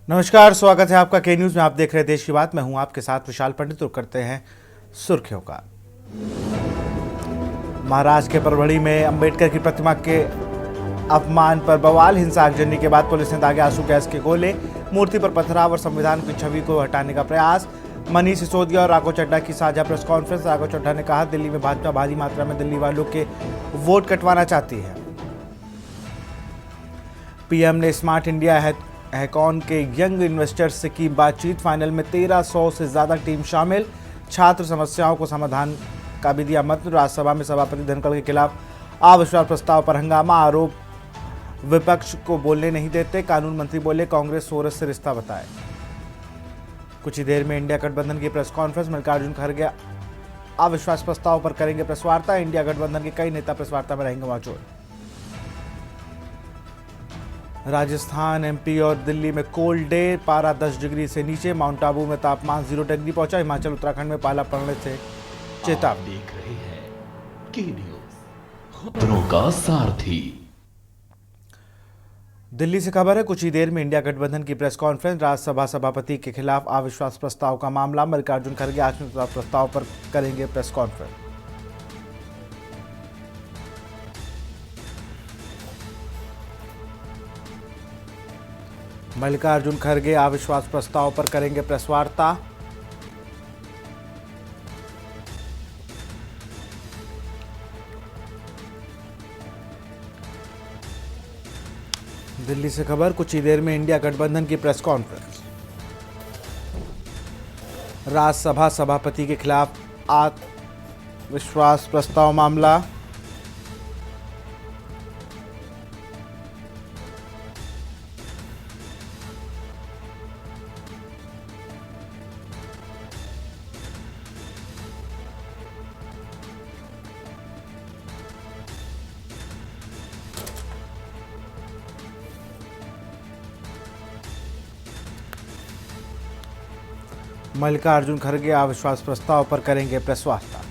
नमस्कार, स्वागत है आपका के न्यूज में। आप देख रहे हैं देश की बात। मैं हूं आपके साथ विशाल पंडित। और करते हैं सुर्खियों का। महाराष्ट्र के परभणी में अंबेडकर की प्रतिमा के अपमान पर बवाल, हिंसा आगजनी के बाद पुलिस ने दागे आंसू गैस के गोले, मूर्ति पर पथराव और संविधान की छवि को हटाने का प्रयास। मनीष सिसोदिया और राघव चड्ढा की साझा प्रेस कॉन्फ्रेंस। राघव चड्ढा ने कहा, दिल्ली में भाजपा भारी मात्रा में दिल्ली वालों के वोट कटवाना चाहती है। पीएम ने स्मार्ट इंडिया हैकॉन के यंग इन्वेस्टर्स से की बातचीत। फाइनल में 1300 से ज्यादा टीम शामिल। छात्र समस्याओं को समाधान का भी दिया मत। राज्यसभा में सभापति धनखड़ के खिलाफ अविश्वास प्रस्ताव पर हंगामा, आरोप विपक्ष को बोलने नहीं देते। कानून मंत्री बोले, कांग्रेस सोरस से रिश्ता बताए। कुछ ही देर में इंडिया गठबंधन की प्रेस कॉन्फ्रेंस। मल्लिकार्जुन खड़गे अविश्वास प्रस्ताव पर करेंगे प्रेस वार्ता। इंडिया गठबंधन के कई नेता प्रेस वार्ता में रहेंगे मौजूद। राजस्थान, एमपी और दिल्ली में कोल्ड डे, पारा 10 डिग्री से नीचे। माउंट आबू में तापमान 0 डिग्री पहुंचा। हिमाचल उत्तराखंड में पाला पड़ने से चेतावनी। देख रहे हैं के न्यूज, खबरों का सारथी। दिल्ली से खबर है, कुछ ही देर में इंडिया गठबंधन की प्रेस कॉन्फ्रेंस। राज्यसभा सभापति के खिलाफ अविश्वास प्रस्ताव का मामला। मल्लिकार्जुन खड़गे अविश्वास प्रस्ताव पर करेंगे प्रेस कॉन्फ्रेंस। मल्लिकार्जुन खड़गे अविश्वास प्रस्ताव पर करेंगे प्रेस वार्ता। दिल्ली से खबर, कुछ ही देर में इंडिया गठबंधन की प्रेस कॉन्फ्रेंस। राज्यसभा सभापति के खिलाफ अविश्वास प्रस्ताव मामला। मल्लिकार्जुन खड़गे अविश्वास प्रस्ताव पर करेंगे प्रेस वार्ता।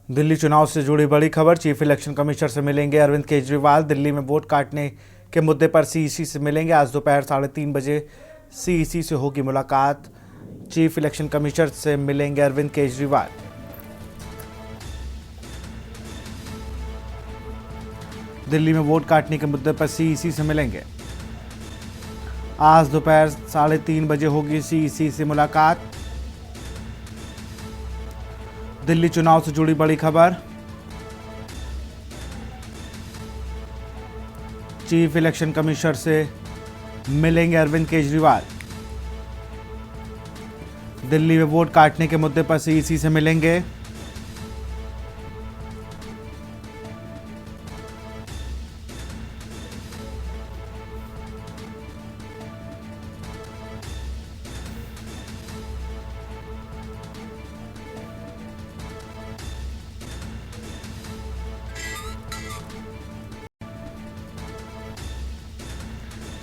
दिल्ली चुनाव से जुड़ी बड़ी खबर। चीफ इलेक्शन कमिश्नर से मिलेंगे अरविंद केजरीवाल। दिल्ली में वोट काटने के मुद्दे पर सीईसी से मिलेंगे। आज दोपहर 3:30 बजे सीईसी से होगी मुलाकात। चीफ इलेक्शन कमिश्नर से मिलेंगे अरविंद केजरीवाल। दिल्ली में वोट काटने के मुद्दे पर सीईसी से मिलेंगे। आज दोपहर 3:30 बजे होगी सीईसी से मुलाकात। दिल्ली चुनाव से जुड़ी बड़ी खबर। चीफ इलेक्शन कमिश्नर से मिलेंगे अरविंद केजरीवाल। दिल्ली में वोट काटने के मुद्दे पर सीईसी से मिलेंगे।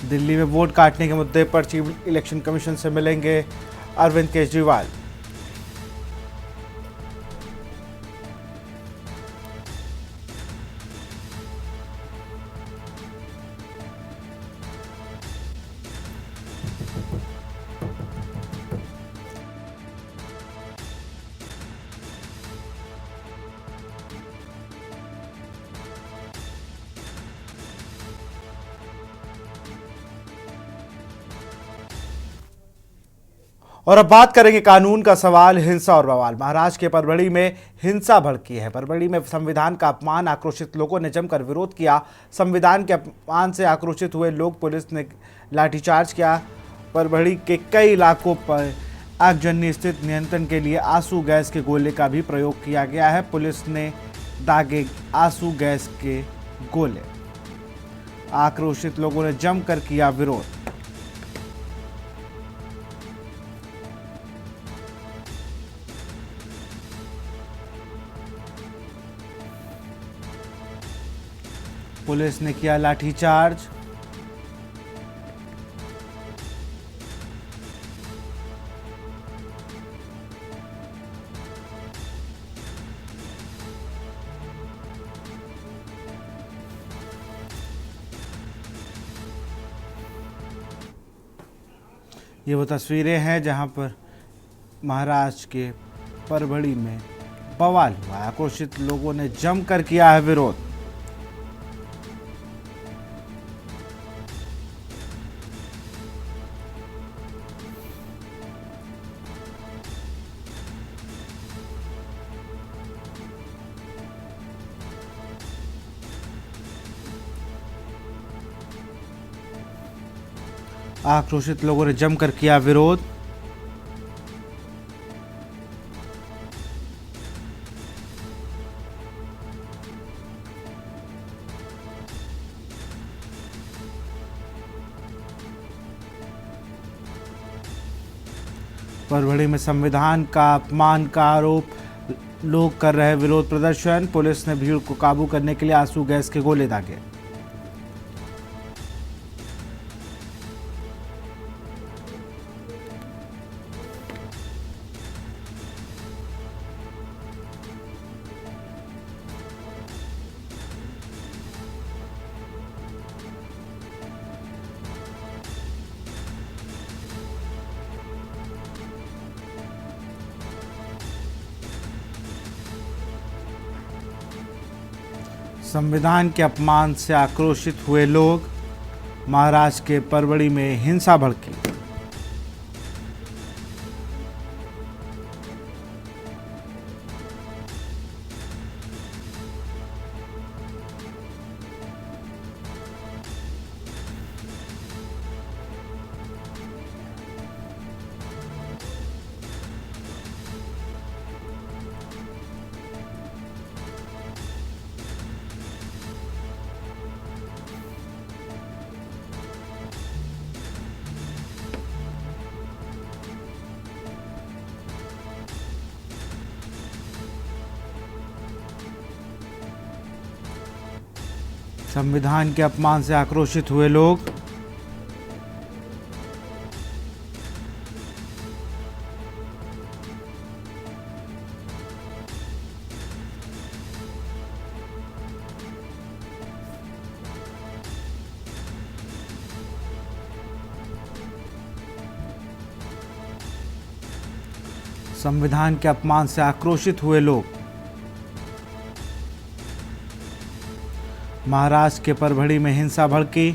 दिल्ली में वोट काटने के मुद्दे पर चीफ इलेक्शन कमीशन से मिलेंगे अरविंद केजरीवाल। और अब बात करेंगे कानून का सवाल, हिंसा और बवाल। महाराष्ट्र के परभणी में हिंसा भड़की है। परभणी में संविधान का अपमान, आक्रोशित लोगों ने जमकर विरोध किया। संविधान के अपमान से आक्रोशित हुए लोग पुलिस ने लाठीचार्ज किया परभणी के कई इलाकों पर आगजनी स्थिति नियंत्रण के लिए आंसू गैस के गोले का भी प्रयोग किया गया है। पुलिस ने दागे आंसू गैस के गोले। आक्रोशित लोगों ने जमकर किया विरोध। पुलिस ने किया लाठीचार्ज। ये वो तस्वीरें हैं जहां पर महाराष्ट्र के परभणी में बवाल हुआ। आक्रोशित लोगों ने जमकर किया है विरोध। आक्रोशित लोगों ने जमकर किया विरोध। परभणी में संविधान का अपमान का आरोप, लोग कर रहे विरोध प्रदर्शन। पुलिस ने भीड़ को काबू करने के लिए आंसू गैस के गोले दागे। संविधान के अपमान से आक्रोशित हुए लोग। महाराष्ट्र के परभणी में हिंसा भड़की। संविधान के अपमान से आक्रोशित हुए लोग। संविधान के अपमान से आक्रोशित हुए लोग। महाराष्ट्र के परभणी में हिंसा भड़की।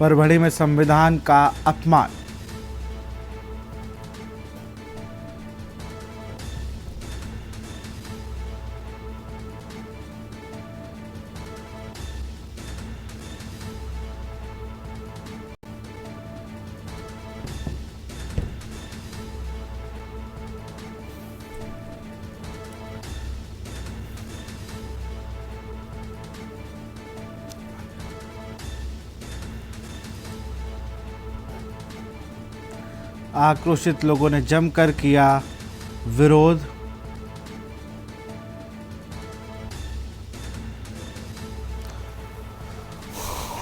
परभणी में संविधान का अपमान। आक्रोशित लोगों ने जमकर किया विरोध।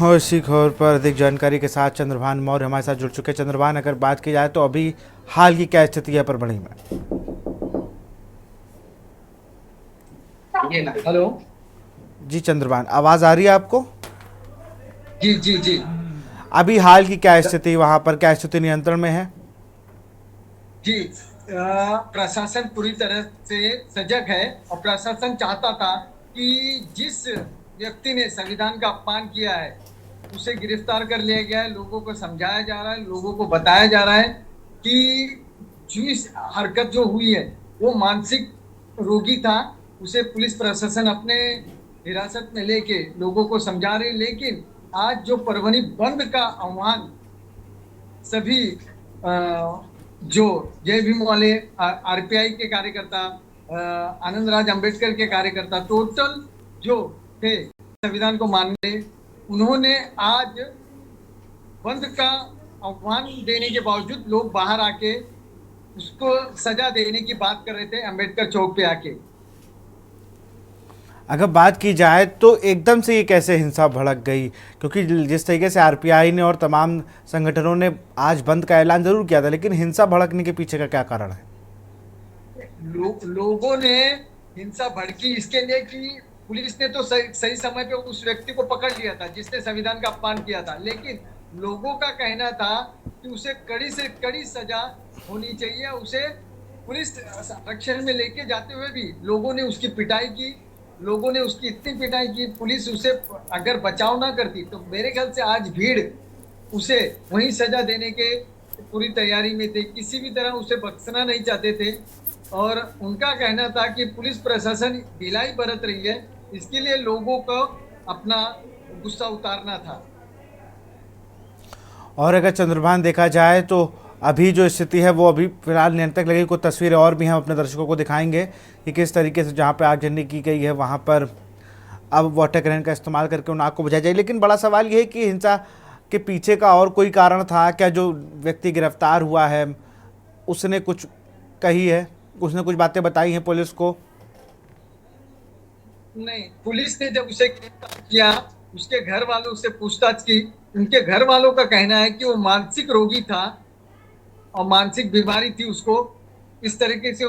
और इसी खबर पर अधिक जानकारी के साथ चंद्रभान मौर्य हमारे साथ जुड़ चुके। चंद्रभान, अगर बात की जाए तो अभी हाल की क्या स्थिति है परभणी में? हेलो जी चंद्रभान, आवाज आ रही है आपको? जी जी जी अभी हाल की क्या स्थिति, वहां पर क्या स्थिति नियंत्रण में है? जी प्रशासन पूरी तरह से सजग है और प्रशासन चाहता था कि जिस व्यक्ति ने संविधान का अपमान किया है उसे गिरफ्तार कर लिया गया है। लोगों को समझाया जा रहा है, लोगों को बताया जा रहा है कि जो इस हरकत जो हुई है वो मानसिक रोगी था। उसे पुलिस प्रशासन अपने हिरासत में लेके लोगों को समझा रही। लेकिन आज जो परभनी बंद का आह्वान सभी जो जय भीम वाले, आरपीआई के कार्यकर्ता, आनंद राज अंबेडकर के कार्यकर्ता, टोटल जो थे संविधान को मानने, उन्होंने आज बंद का आह्वान देने के बावजूद लोग बाहर आके उसको सजा देने की बात कर रहे थे अंबेडकर चौक पे आके। अगर बात की जाए तो एकदम से ये कैसे हिंसा भड़क गई, क्योंकि जिस तरीके से आरपीआई ने और तमाम संगठनों ने आज बंद का ऐलान जरूर किया था, लेकिन हिंसा भड़कने के पीछे का क्या कारण है? लोगों ने हिंसा भड़की इसके लिए कि पुलिस ने तो सही समय पे उस व्यक्ति को पकड़ लिया था जिसने संविधान का अपमान किया था। लेकिन लोगों का कहना था कि उसे कड़ी से कड़ी सजा होनी चाहिए। उसे पुलिस रक्षण में लेके जाते हुए भी लोगों ने उसकी पिटाई की, लोगों ने उसकी इतनी पिटाई की, पुलिस उसे अगर बचाव ना करती तो मेरे ख्याल से आज भीड़ उसे वहीं सजा देने के पूरी तैयारी में थे। किसी भी तरह उसे बख्शना नहीं चाहते थे और उनका कहना था कि पुलिस प्रशासन ढिलाई बरत रही है, इसके लिए लोगों को अपना गुस्सा उतारना था। और अगर चंद्रभान देखा जाए तो अभी जो स्थिति है वो अभी फिलहाल नियंत्रण लगेगी। कुछ तस्वीरें और भी हम अपने दर्शकों को दिखाएंगे कि किस तरीके से जहाँ पे आगजनी की गई है वहाँ पर अब वाटर कैनन का इस्तेमाल करके उन आग को बुझाया जाए। लेकिन बड़ा सवाल ये है कि हिंसा के पीछे का और कोई कारण था क्या? जो व्यक्ति गिरफ्तार हुआ है उसने कुछ कही है, उसने कुछ बातें बताई हैं पुलिस को? नहीं, पुलिस ने जब उसे गिरफ्तार किया उसके घर वालों से पूछताछ की। उनके घर वालों का कहना है कि वो मानसिक रोगी था और मानसिक बीमारी थी उसको, इस तरीके से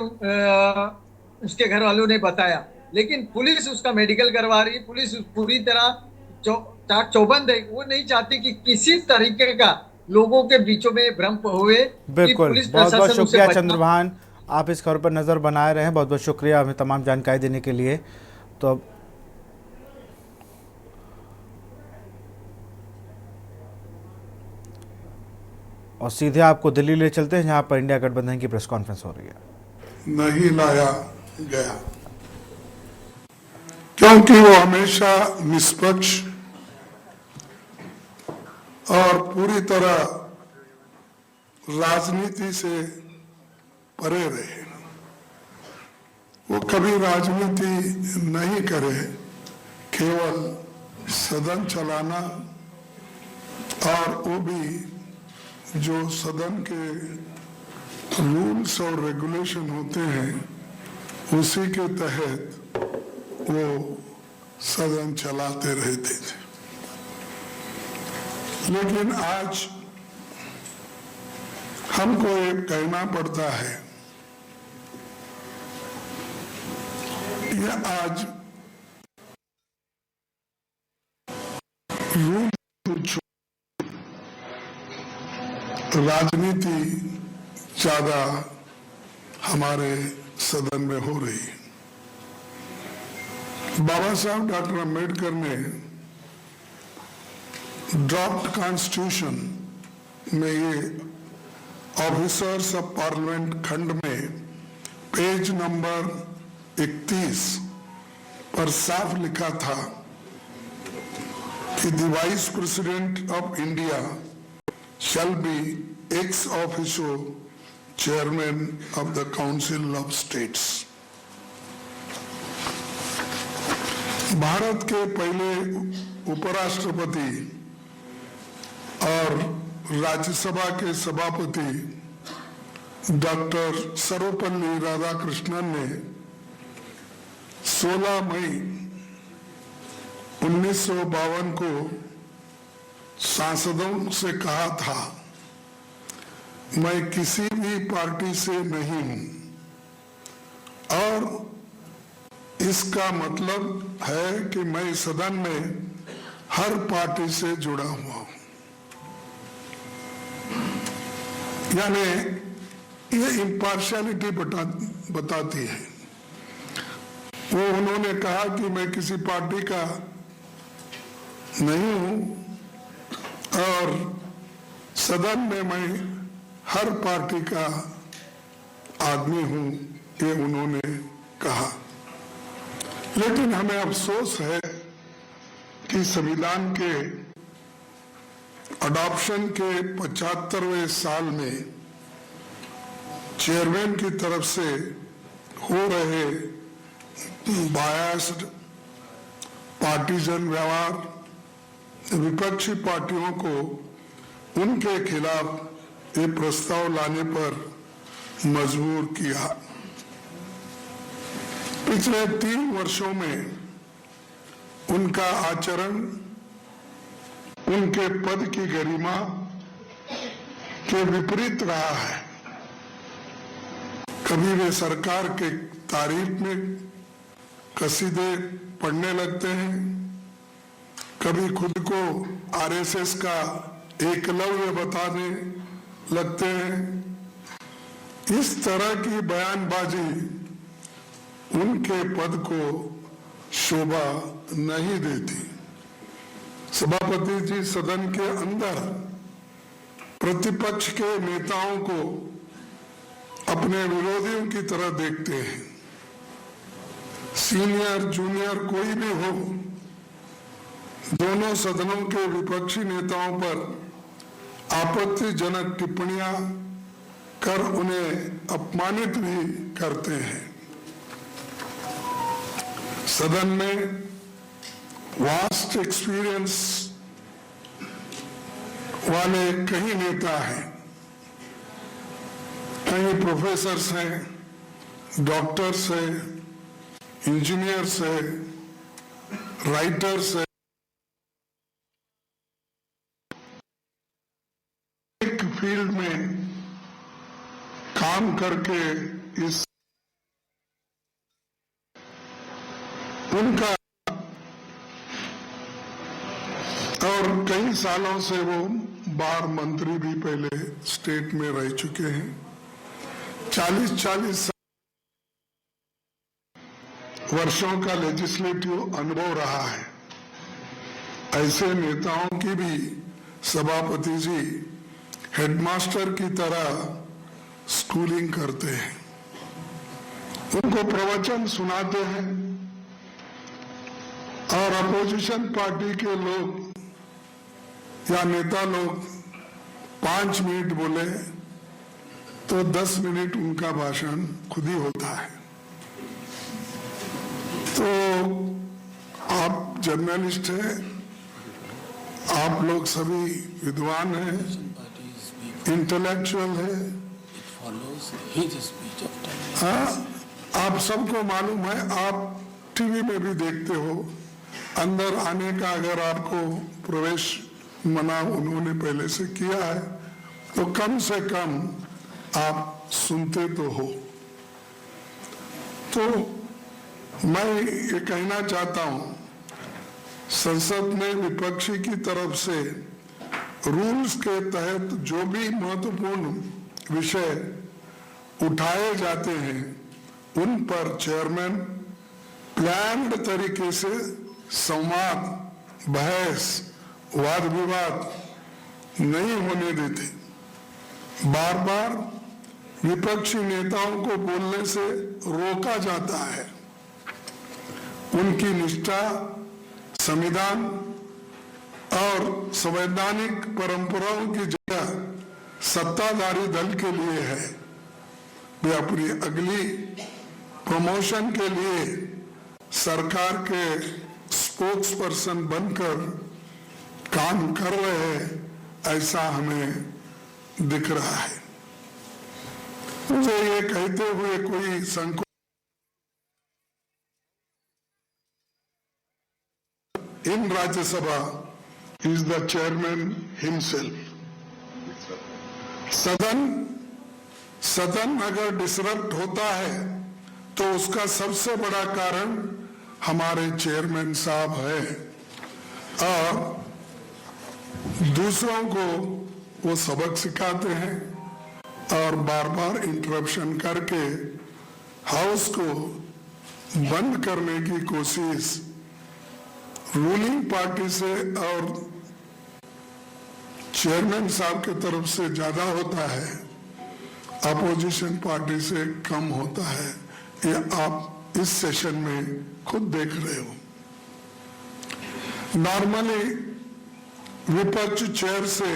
उसके घर वालों ने बताया। लेकिन पुलिस उसका मेडिकल करवा रही है। पुलिस पूरी तरह चाक चौबंद है। वो नहीं चाहती कि किसी तरीके का लोगों के बीचों में भ्रम हुए। बिल्कुल, बहुत बहुत शुक्रिया चंद्रभान, आप इस खबर पर नज़र बनाए रहे हैं। बहुत बहुत शुक्रिया हमें तमाम जानकारी देने के लिए। तो और सीधे आपको दिल्ली ले चलते हैं जहां पर इंडिया गठबंधन की प्रेस कॉन्फ्रेंस हो रही है। नहीं लाया गया क्योंकि वो हमेशा निष्पक्ष और पूरी तरह राजनीति से परे रहे। वो कभी राजनीति नहीं करे, केवल सदन चलाना, और वो भी जो सदन के रूल्स और रेगुलेशन होते हैं उसी के तहत वो सदन चलाते रहते थे। लेकिन आज हमको ये कहना पड़ता है, यह आज रूल राजनीति ज्यादा हमारे सदन में हो रही है। बाबा साहब डॉक्टर अंबेडकर ने ड्राफ्ट कॉन्स्टिट्यूशन में ये ऑफिसर्स ऑफ पार्लियामेंट खंड में पेज नंबर 31 पर साफ लिखा था कि the vice president of India shall be ex officio chairman of the Council of States। Bharat के पहले उपराष्ट्रपति और राज्यसभा के सभापति डॉक्टर सर्वपल्ली राधाकृष्णन ने 16 मई 1952 को सांसदों से कहा था, मैं किसी भी पार्टी से नहीं हूं, और इसका मतलब है कि मैं सदन में हर पार्टी से जुड़ा हुआ हूं। यानी ये इम्पार्शियलिटी बताती है। वो उन्होंने कहा कि मैं किसी पार्टी का नहीं हूं और सदन में मैं हर पार्टी का आदमी हूं, ये उन्होंने कहा। लेकिन हमें अफसोस है कि संविधान के अडॉप्शन के 75वें साल में चेयरमैन की तरफ से हो रहे बायस्ड पार्टीजन व्यवहार विपक्षी पार्टियों को उनके खिलाफ ये प्रस्ताव लाने पर मजबूर किया। पिछले 3 वर्षों में उनका आचरण उनके पद की गरिमा के विपरीत रहा है। कभी वे सरकार के तारीफ में कसीदे पढ़ने लगते हैं, कभी खुद को आरएसएस का एकलव्य बताने लगते हैं। इस तरह की बयानबाजी उनके पद को शोभा नहीं देती। सभापति जी सदन के अंदर प्रतिपक्ष के नेताओं को अपने विरोधियों की तरह देखते हैं। सीनियर जूनियर कोई भी हो, दोनों सदनों के विपक्षी नेताओं पर आपत्तिजनक टिप्पणियां कर उन्हें अपमानित भी करते हैं। सदन में वास्ट एक्सपीरियंस वाले कई नेता हैं, कई प्रोफेसर्स हैं, डॉक्टर्स हैं, इंजीनियर्स हैं, राइटर्स हैं। एक फील्ड में काम करके इस उनका और कई सालों से वो बार मंत्री भी पहले स्टेट में रह चुके हैं। 40 वर्षों का लेजिस्लेटिव अनुभव रहा है। ऐसे नेताओं की भी सभापति जी हेडमास्टर की तरह स्कूलिंग करते हैं, उनको प्रवचन सुनाते हैं और अपोजिशन पार्टी के लोग या नेता लोग 5 मिनट बोले तो 10 मिनट उनका भाषण खुद ही होता है। तो आप जर्नलिस्ट हैं, आप लोग सभी विद्वान हैं, इंटेलेक्चुअल है। हाँ, आप सबको मालूम है, आप टीवी में भी देखते हो, अंदर आने का अगर आपको प्रवेश मना उन्होंने पहले से किया है तो कम से कम आप सुनते तो हो। तो मैं ये कहना चाहता हूं, संसद में विपक्षी की तरफ से रूल्स के तहत जो भी महत्वपूर्ण विषय उठाए जाते हैं उन पर चेयरमैन प्लान्ड तरीके से संवाद, बहस, वाद विवाद नहीं होने देते। बार बार विपक्षी नेताओं को बोलने से रोका जाता है। उनकी निष्ठा संविधान और संवैधानिक परंपराओं की जगह सत्ताधारी दल के लिए है। वे अपनी अगली प्रमोशन के लिए सरकार के स्पोक्स पर्सन बनकर काम कर रहे हैं, ऐसा हमें दिख रहा है। मुझे ये कहते हुए कोई संकोच, in Rajya Sabha is the chairman himself. सदन अगर डिसरप्ट होता है तो उसका सबसे बड़ा कारण हमारे चेयरमैन साहब है और दूसरों को वो सबक सिखाते हैं और बार बार इंटरप्शन करके हाउस को बंद करने की कोशिश रूलिंग पार्टी से और चेयरमैन साहब की तरफ से ज्यादा होता है, अपोजिशन पार्टी से कम होता है। ये आप इस सेशन में खुद देख रहे हो। नॉर्मली विपक्ष चेयर से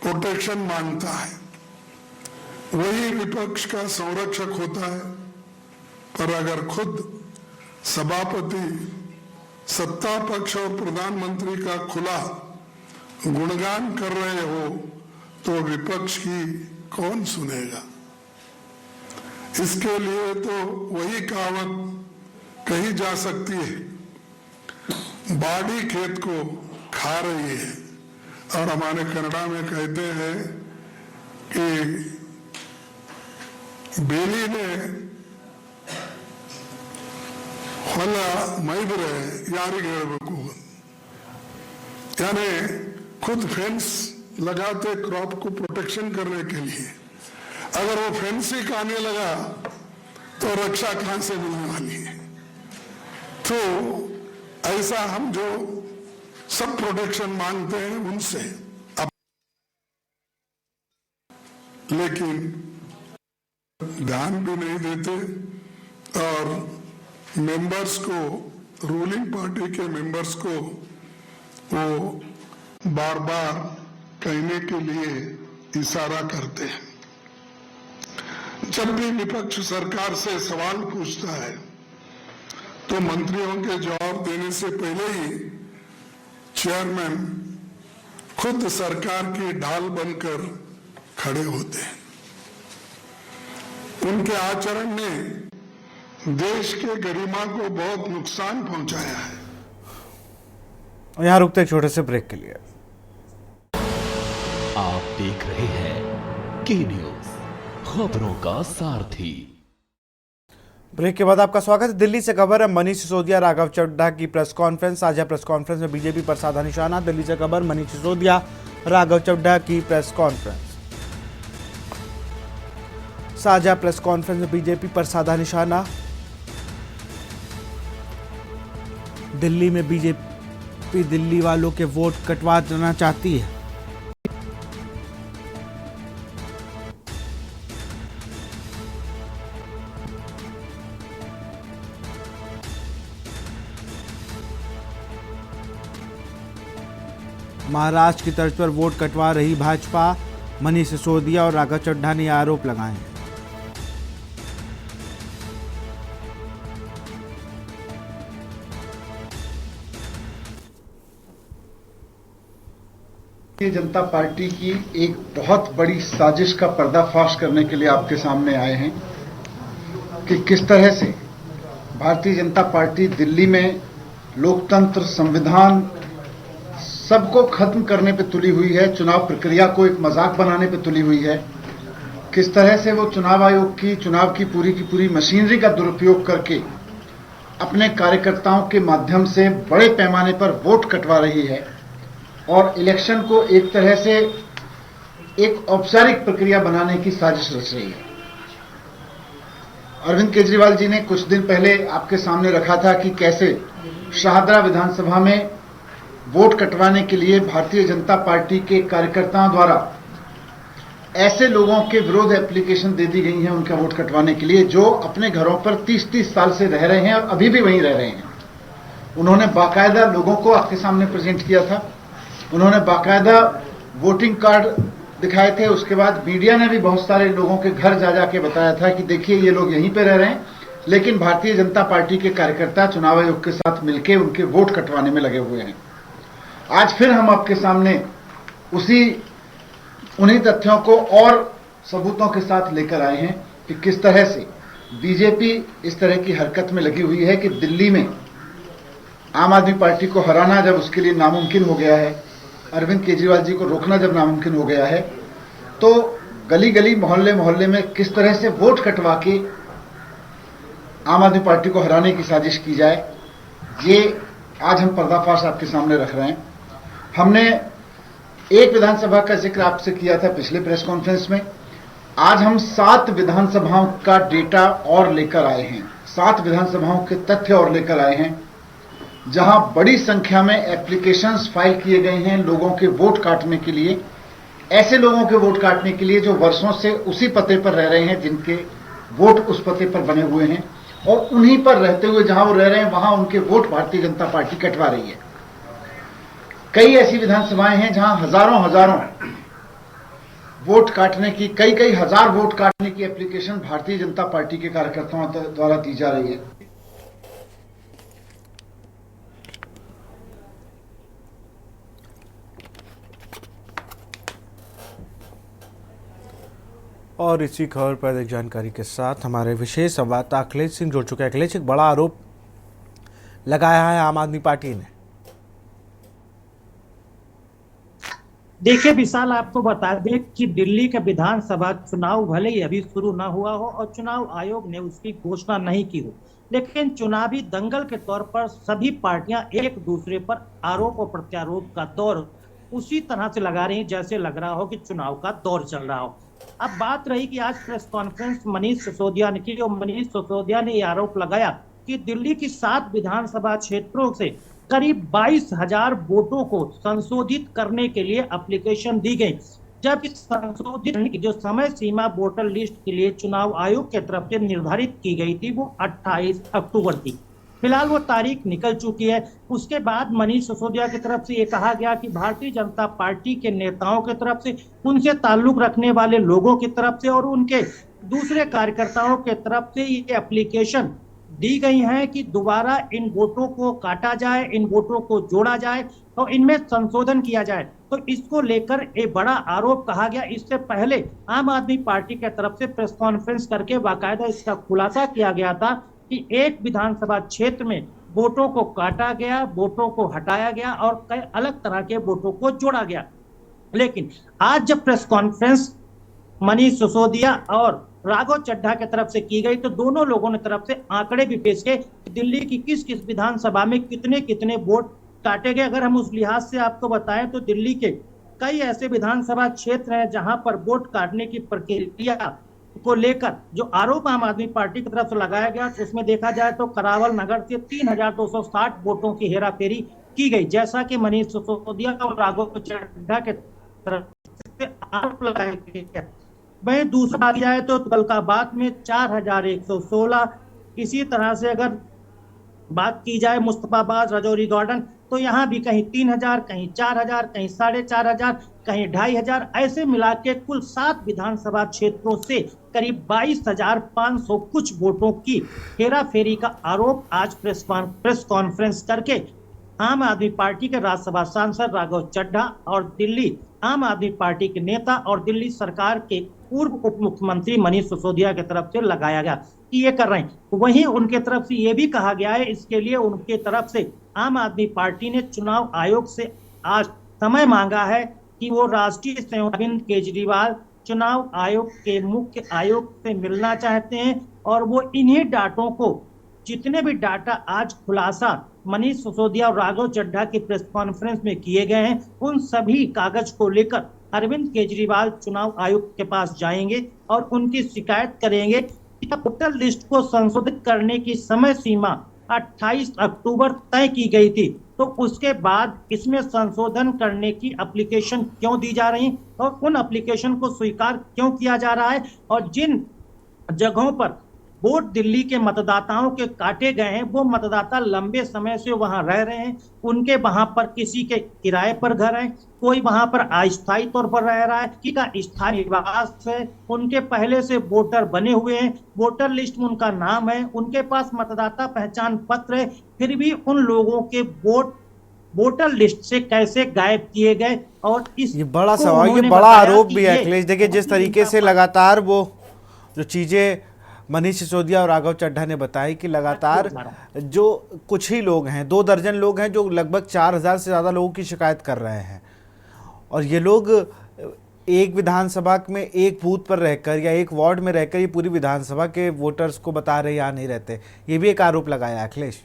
प्रोटेक्शन मांगता है, वही विपक्ष का संरक्षक होता है। पर अगर खुद सभापति सत्ता पक्ष और प्रधानमंत्री का खुला गुणगान कर रहे हो तो विपक्ष की कौन सुनेगा। इसके लिए तो वही कहावत कही जा सकती है, बाड़ी खेत को खा रही है। और हमारे कन्नड़ा में कहते हैं कि बेली ने ಹೊಲ ಮೈದ್ರೆ ಯಾರಿಗೆ ಹೇಳಬೇಕು, यानी खुद फेंस लगाते क्रॉप को प्रोटेक्शन करने के लिए, अगर वो फेंस ही खाने लगा तो रक्षा कहां से मिलने वाली है। तो ऐसा हम जो सब प्रोटेक्शन मांगते हैं उनसे, अब लेकिन ध्यान भी नहीं देते और मेंबर्स को, रूलिंग पार्टी के मेंबर्स को वो बार बार कहने के लिए इशारा करते हैं। जब भी विपक्ष सरकार से सवाल पूछता है तो मंत्रियों के जवाब देने से पहले ही चेयरमैन खुद सरकार की ढाल बनकर खड़े होते हैं। उनके आचरण ने देश के गरिमा को बहुत नुकसान पहुंचाया है। यहाँ रुकते एक छोटे से ब्रेक के लिए। आप देख रहे हैं के न्यूज, खबरों का सारथी। ब्रेक के बाद आपका स्वागत है। दिल्ली से खबर है, मनीष सिसोदिया राघव चड्ढा की प्रेस कॉन्फ्रेंस। साझा प्रेस कॉन्फ्रेंस में बीजेपी पर साधा निशाना। दिल्ली से खबर, मनीष सिसोदिया राघव चड्ढा की प्रेस कॉन्फ्रेंस। साझा प्रेस कॉन्फ्रेंस में बीजेपी पर साधा निशाना। दिल्ली में बीजेपी दिल्ली वालों के वोट कटवा देना चाहती है। महाराष्ट्र की तर्ज पर वोट कटवा रही भाजपा, मनीष सिसोदिया और राघव चड्ढा ने आरोप लगाए हैं। भारतीय जनता पार्टी की एक बहुत बड़ी साजिश का पर्दाफाश करने के लिए आपके सामने आए हैं कि किस तरह से भारतीय जनता पार्टी दिल्ली में लोकतंत्र, संविधान सबको खत्म करने पे तुली हुई है, चुनाव प्रक्रिया को एक मजाक बनाने पे तुली हुई है। किस तरह से वो चुनाव आयोग की चुनाव की पूरी मशीनरी का दुरुपयोग करके अपने कार्यकर्ताओं के माध्यम से बड़े पैमाने पर वोट कटवा रही है और इलेक्शन को एक तरह से एक औपचारिक प्रक्रिया बनाने की साजिश रच रही है। अरविंद केजरीवाल जी ने कुछ दिन पहले आपके सामने रखा था कि कैसे शाहदरा विधानसभा में वोट कटवाने के लिए भारतीय जनता पार्टी के कार्यकर्ताओं द्वारा ऐसे लोगों के विरोध एप्लीकेशन दे दी गई हैं उनका वोट कटवाने के लिए जो अपने घरों पर 30-30 साल से रह रहे हैं और अभी भी वहीं रह रहे हैं। उन्होंने बाकायदा लोगों को आपके सामने प्रेजेंट किया था, उन्होंने बाकायदा वोटिंग कार्ड दिखाए थे। उसके बाद मीडिया ने भी बहुत सारे लोगों के घर जा जाके बताया था कि देखिए ये लोग यहीं पे रह रहे हैं, लेकिन भारतीय जनता पार्टी के कार्यकर्ता चुनाव आयोग के साथ मिलकर उनके वोट कटवाने में लगे हुए हैं। आज फिर हम आपके सामने उन्हीं तथ्यों को और सबूतों के साथ लेकर आए हैं कि किस तरह से बीजेपी इस तरह की हरकत में लगी हुई है कि दिल्ली में आम आदमी पार्टी को हराना जब उसके लिए नामुमकिन हो गया है, अरविंद केजरीवाल जी को रोकना जब नामुमकिन हो गया है, तो गली गली मोहल्ले मोहल्ले में किस तरह से वोट कटवा के आम आदमी पार्टी को हराने की साजिश की जाए, ये आज हम पर्दाफाश आपके सामने रख रहे हैं। हमने एक विधानसभा का जिक्र आपसे किया था पिछले प्रेस कॉन्फ्रेंस में आज हम 7 विधानसभाओं का डेटा और लेकर आए हैं, 7 विधानसभाओं के तथ्य और लेकर आए हैं, जहां बड़ी संख्या में एप्लीकेशंस फाइल किए गए हैं लोगों के वोट काटने के लिए, ऐसे लोगों के वोट काटने के लिए जो वर्षों से उसी पते पर रह रहे हैं, जिनके वोट उस पते पर बने हुए हैं, और उन्हीं पर रहते हुए जहां वो रह रहे हैं वहां उनके वोट भारतीय जनता पार्टी कटवा रही है। कई ऐसी विधानसभाएं हैं जहां हजारों वोट काटने की, कई हजार वोट काटने की एप्लीकेशन भारतीय जनता पार्टी के कार्यकर्ताओं द्वारा दी जा रही है। और इसी खबर पर एक जानकारी के साथ हमारे विशेष संवाददाता अखिलेश सिंह जुड़ चुके हैं। अखिलेश, एक बड़ा आरोप लगाया है आम आदमी पार्टी ने। देखिए विशाल, आपको बता दें कि दिल्ली का विधानसभा चुनाव भले ही अभी शुरू ना हुआ हो और चुनाव आयोग ने उसकी घोषणा नहीं की हो, लेकिन चुनावी दंगल के तौर पर सभी पार्टियां एक दूसरे पर आरोप और प्रत्यारोप का दौर उसी तरह से लगा रही हैं जैसे लग रहा हो कि चुनाव का दौर चल रहा हो। अब बात रही कि आज प्रेस कॉन्फ्रेंस मनीष सिसोदिया ने की और मनीष सिसोदिया ने यह आरोप लगाया कि दिल्ली की 7 विधानसभा क्षेत्रों से करीब 22,000 वोटों को संशोधित करने के लिए एप्लीकेशन दी गई, जबकि संशोधित करने की जो समय सीमा वोटर लिस्ट के लिए चुनाव आयोग की तरफ से निर्धारित की गई थी वो 28 अक्टूबर थी। फिलहाल वो तारीख निकल चुकी है। उसके बाद मनीष सिसोदिया की तरफ से ये कहा गया कि भारतीय जनता पार्टी के नेताओं की तरफ से, उनसे ताल्लुक रखने वाले लोगों की तरफ से और उनके दूसरे कार्यकर्ताओं की तरफ से ये एप्लीकेशन दी गई है कि दोबारा इन वोटों को काटा जाए, इन वोटों को जोड़ा जाए और इनमें संशोधन किया जाए। तो इसको लेकर एक बड़ा आरोप कहा गया। इससे पहले आम आदमी पार्टी की तरफ से प्रेस कॉन्फ्रेंस करके बाकायदा इसका खुलासा किया गया था कि एक विधानसभा क्षेत्र में वोटों को काटा गया, वोटों को हटाया गया और कई अलग तरह के वोटों को जोड़ा गया। लेकिन आज जब प्रेस कॉन्फ्रेंस मनीष सिसोदिया और राघव चड्ढा की तरफ से की गई तो दोनों लोगों ने तरफ से आंकड़े भी पेश किए कि दिल्ली की किस किस विधानसभा में कितने कितने वोट काटे गए। अगर हम उस लिहाज से आपको बताएं तो दिल्ली के कई ऐसे विधानसभा क्षेत्र हैं जहां पर वोट काटने की प्रक्रिया को लेकर जो आरोप आम आदमी पार्टी की तरफ से लगाया गया, तो उसमें देखा जाए तो करावल नगर से 3,260 वोटों की हेराफेरी की गई, जैसा कि मनीष सिसोदिया और राघव चड्ढा के तरफ से आरोप लगाया गया। वहीं दूसरा आ जाए तो तुगलकाबाद में 4,116, इसी तरह से अगर बात की जाए मुस्तफाबाद राजौरी गार्डन तो यहाँ भी कहीं 3,000, कहीं 4,000, कहीं 4,500, कहीं 2,500, ऐसे मिला के कुल 7 विधानसभा क्षेत्रों से करीब 22,500 कुछ वोटों की हेराफेरी का आरोप आज प्रेस कॉन्फ्रेंस करके आम आदमी पार्टी के राज्यसभा सांसद राघव चड्ढा और दिल्ली आम आदमी पार्टी के नेता और दिल्ली सरकार के पूर्व उप मुख्यमंत्री मनीष सिसोदिया की तरफ से लगाया गया कि ये कर रहे हैं। वहीं उनके तरफ से ये भी कहा गया है, इसके लिए उनके तरफ से आम आदमी पार्टी ने चुनाव आयोग से आज समय मांगा है कि वो राष्ट्रीय संयोजक अरविंद केजरीवाल चुनाव आयोग के मुख्य आयुक्त से मिलना चाहते हैं और वो इन्हीं डाटों को, जितने भी डाटा आज खुलासा मनीष सिसोदिया और राघव चड्ढा की प्रेस कॉन्फ्रेंस में किए गए हैं, उन सभी कागज को लेकर अरविंद केजरीवाल चुनाव आयुक्त के पास जाएंगे और उनकी शिकायत करेंगे कि वोटर लिस्ट को संशोधित करने की समय सीमा 28 अक्टूबर तय की गई थी, तो उसके बाद इसमें संशोधन करने की एप्लीकेशन क्यों दी जा रही और उन एप्लीकेशन को स्वीकार क्यों किया जा रहा है, और जिन जगहों पर वोट दिल्ली के मतदाताओं के काटे गए हैं वो मतदाता लंबे समय से वहां रह रहे हैं, उनके वहां पर किसी के किराए पर घर है, कोई वहां पर अस्थायी तौर पर रह रहा है, किसी का स्थायी निवास है, उनके पहले से वोटर बने हुए हैं, वोटर लिस्ट में उनका नाम है, उनके पास मतदाता पहचान पत्र है, फिर भी उन लोगों के वोटर लिस्ट से कैसे गायब किए गए। और इस ये बड़ा सवाल, ये बड़ा आरोप भी है अखिलेश। देखिए जिस तरीके से लगातार वो जो चीजें मनीष सिसोदिया और राघव चड्ढा ने बताई कि लगातार जो कुछ ही लोग हैं, 2 दर्जन लोग हैं जो लगभग 4,000 से ज़्यादा लोगों की शिकायत कर रहे हैं, और ये लोग एक विधानसभा में एक बूथ पर रहकर या एक वार्ड में रहकर ये पूरी विधानसभा के वोटर्स को बता रहे या नहीं रहते, ये भी एक आरोप लगाया अखिलेश।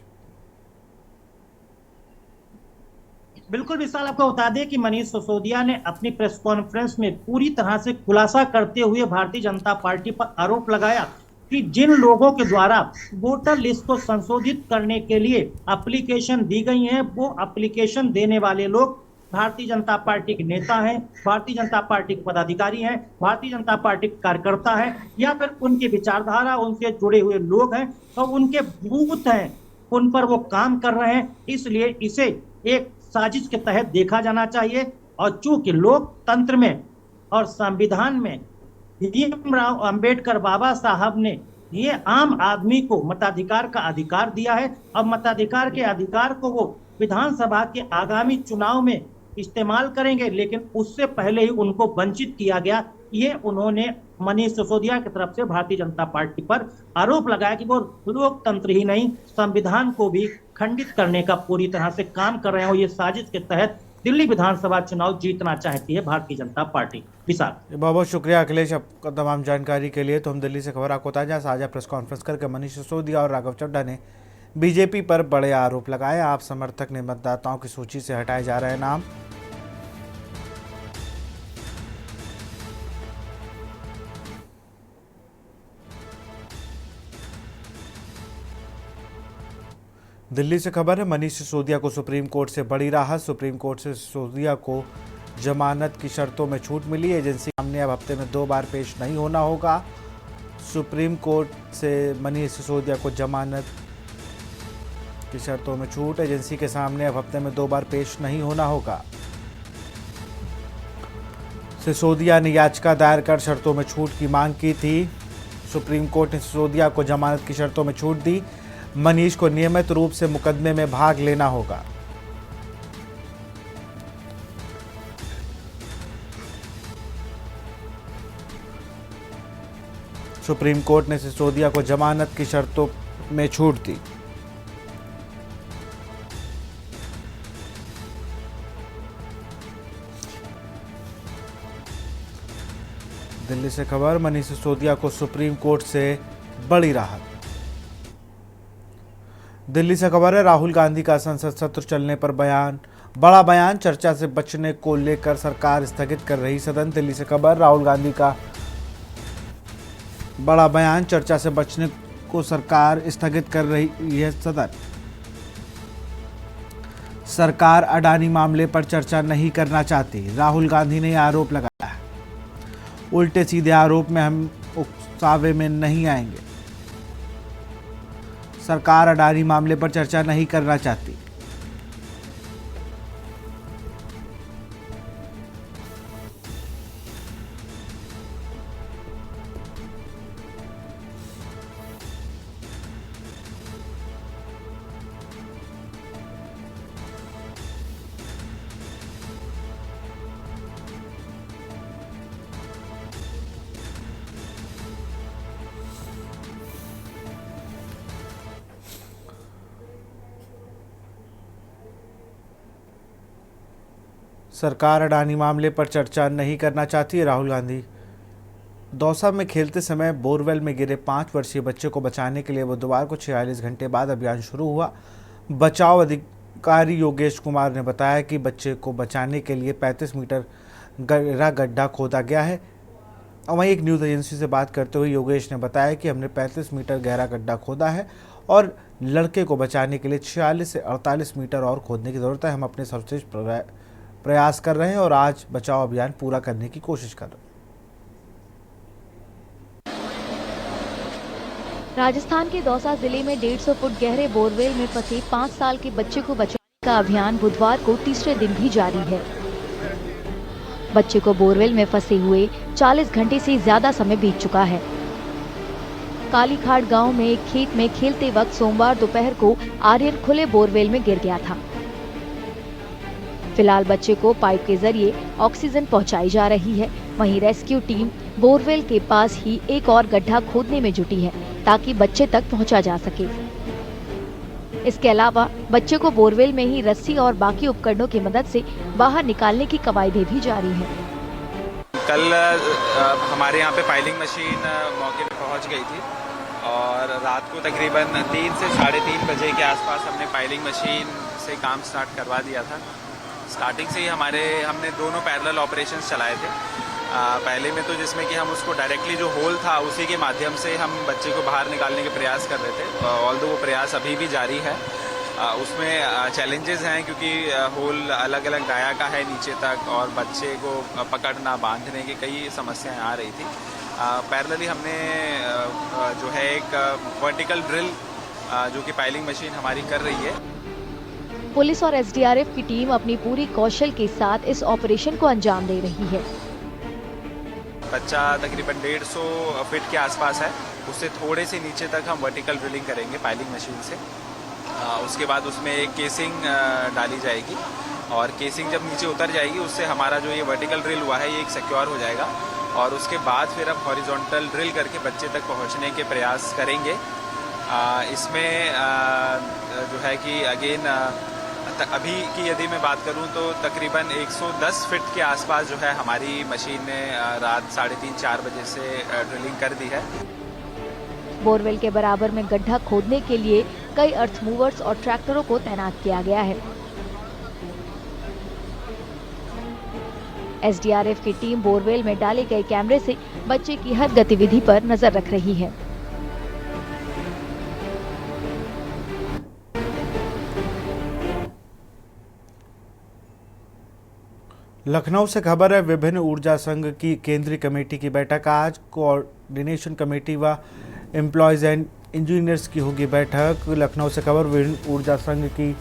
बिल्कुल विशाल, आपको बता दें कि मनीष सिसोदिया ने अपनी प्रेस कॉन्फ्रेंस में पूरी तरह से खुलासा करते हुए भारतीय जनता पार्टी पर आरोप लगाया कि जिन लोगों के द्वारा वोटर लिस्ट को संशोधित करने के लिए एप्लीकेशन दी गई है, वो एप्लीकेशन देने वाले लोग भारतीय जनता पार्टी के नेता हैं, भारतीय जनता पार्टी के पदाधिकारी हैं, भारतीय जनता पार्टी के कार्यकर्ता हैं, या फिर उनकी विचारधारा उनसे जुड़े हुए लोग हैं और उनके बूथ हैं, उन पर वो काम कर रहे हैं। इसलिए इसे एक साजिश के तहत देखा जाना चाहिए। और चूंकि लोकतंत्र में और संविधान में भीमराव अंबेडकर बाबा साहब ने ये आम आदमी को मताधिकार का अधिकार दिया है, अब मताधिकार के अधिकार को वो विधानसभा के आगामी चुनाव में इस्तेमाल करेंगे, लेकिन उससे पहले ही उनको वंचित किया गया। ये उन्होंने मनीष सिसोदिया की तरफ से भारतीय जनता पार्टी पर आरोप लगाया कि वो लोकतंत्र ही नहीं, संविधान को भी खंडित करने का पूरी तरह से काम कर रहे हैं। ये साजिश के तहत दिल्ली विधानसभा चुनाव जीतना चाहती है भारतीय जनता पार्टी। विशाल, बहुत बहुत शुक्रिया अखिलेश आपका तमाम जानकारी के लिए। तो हम दिल्ली से खबर आपको बताया, जहाँ साझा प्रेस कॉन्फ्रेंस करके मनीष सिसोदिया और राघव चड्ढा ने बीजेपी पर बड़े आरोप लगाए। आप समर्थक ने मतदाताओं की सूची से हटाए जा रहे नाम। दिल्ली से खबर है, मनीष सिसोदिया को सुप्रीम कोर्ट से बड़ी राहत। सुप्रीम कोर्ट से सिसोदिया को जमानत की शर्तों में छूट मिली। एजेंसी के सामने अब हफ्ते में 2 बार पेश नहीं होना होगा। सुप्रीम कोर्ट से मनीष सिसोदिया को जमानत की शर्तों में छूट। एजेंसी के सामने अब हफ्ते में 2 बार पेश नहीं होना होगा। सिसोदिया ने याचिका दायर कर शर्तों में छूट की मांग की थी। सुप्रीम कोर्ट ने सिसोदिया को जमानत की शर्तों में छूट दी। मनीष को नियमित रूप से मुकदमे में भाग लेना होगा। सुप्रीम कोर्ट ने सिसोदिया को जमानत की शर्तों में छूट दी। दिल्ली से खबर, मनीष सिसोदिया को सुप्रीम कोर्ट से बड़ी राहत। दिल्ली से खबर है, राहुल गांधी का संसद सत्र चलने पर बयान। बड़ा बयान, चर्चा से बचने को लेकर सरकार स्थगित कर रही सदन। दिल्ली से खबर, राहुल गांधी का बड़ा बयान, चर्चा से बचने को सरकार स्थगित कर रही है सदन। सरकार अडानी मामले पर चर्चा नहीं करना चाहती, राहुल गांधी ने आरोप लगाया। उल्टे सीधे आरोप में हम उकसावे में नहीं आएंगे। सरकार अडानी मामले पर चर्चा नहीं करना चाहती। सरकार अडानी मामले पर चर्चा नहीं करना चाहती है, राहुल गांधी। दौसा में खेलते समय बोरवेल में गिरे 5 वर्षीय बच्चे को बचाने के लिए बुधवार को 46 घंटे बाद अभियान शुरू हुआ। बचाव अधिकारी योगेश कुमार ने बताया कि बच्चे को बचाने के लिए 35 मीटर गहरा गड्ढा खोदा गया है। और वहीं एक न्यूज़ एजेंसी से बात करते हुए योगेश ने बताया कि हमने 35 मीटर गहरा गड्ढा खोदा है और लड़के को बचाने के लिए 46 से 48 मीटर और खोदने की ज़रूरत है। हम अपने सर्वश्रेष्ठ प्रयास कर रहे हैं और आज बचाव अभियान पूरा करने की कोशिश कर रहे हैं। राजस्थान के दौसा जिले में 150 फुट गहरे बोरवेल में फंसे 5 साल के बच्चे को बचाने का अभियान बुधवार को तीसरे दिन भी जारी है। बच्चे को बोरवेल में फंसे हुए 40 घंटे से ज्यादा समय बीत चुका है। कालीखाड़ गांव में एक खेत में खेलते वक्त सोमवार दोपहर को आर्यन खुले बोरवेल में गिर गया था। फिलहाल बच्चे को पाइप के जरिए ऑक्सीजन पहुंचाई जा रही है। वहीं रेस्क्यू टीम बोरवेल के पास ही एक और गड्ढा खोदने में जुटी है ताकि बच्चे तक पहुंचा जा सके। इसके अलावा बच्चे को बोरवेल में ही रस्सी और बाकी उपकरणों की मदद से बाहर निकालने की कवायदें भी जारी हैं। कल हमारे यहाँ पे पाइलिंग मशीन मौके पे पहुँच गई थी और रात को तकरीबन 3 से 3:30 बजे के आसपास हमने पाइलिंग मशीन से काम स्टार्ट करवा दिया था। स्टार्टिंग से ही हमने दोनों पैरेलल ऑपरेशंस चलाए थे। पहले में तो जिसमें कि हम उसको डायरेक्टली जो होल था उसी के माध्यम से हम बच्चे को बाहर निकालने के प्रयास कर रहे थे। ऑल्दो वो प्रयास अभी भी जारी है। उसमें चैलेंजेस हैं क्योंकि होल अलग अलग डाया का है नीचे तक, और बच्चे को पकड़ना बांधने की कई समस्याएं आ रही थी। पैरेलली हमने जो है एक वर्टिकल ड्रिल जो कि पाइलिंग मशीन हमारी कर रही है। पुलिस और एसडीआरएफ की टीम अपनी पूरी कौशल के साथ इस ऑपरेशन को अंजाम दे रही है। बच्चा तकरीबन 150 फीट के आसपास है, उससे थोड़े से नीचे तक हम वर्टिकल ड्रिलिंग करेंगे पाइलिंग मशीन से। उसके बाद उसमें एक केसिंग डाली जाएगी, और केसिंग जब नीचे उतर जाएगी उससे हमारा जो ये वर्टिकल ड्रिल हुआ है ये एक सिक्योर हो जाएगा, और उसके बाद फिर हम हॉरिजॉन्टल ड्रिल करके बच्चे तक पहुंचने के प्रयास करेंगे। इसमें जो है कि अगेन अभी की यदि मैं बात करूं तो तकरीबन 110 फीट के आसपास जो है हमारी मशीन ने रात 3:30-4 बजे से ड्रिलिंग कर दी है। बोरवेल के बराबर में गड्ढा खोदने के लिए कई अर्थ मूवर्स और ट्रैक्टरों को तैनात किया गया है। एसडीआरएफ की टीम बोरवेल में डाले गए कैमरे से बच्चे की हर गतिविधि पर नजर रख रही है। लखनऊ से खबर है, विभिन्न ऊर्जा संघ की केंद्रीय कमेटी की बैठक आज। कोऑर्डिनेशन कमेटी व एम्प्लॉयज एंड इंजीनियर्स की होगी बैठक। लखनऊ से खबर, विभिन्न ऊर्जा संघ की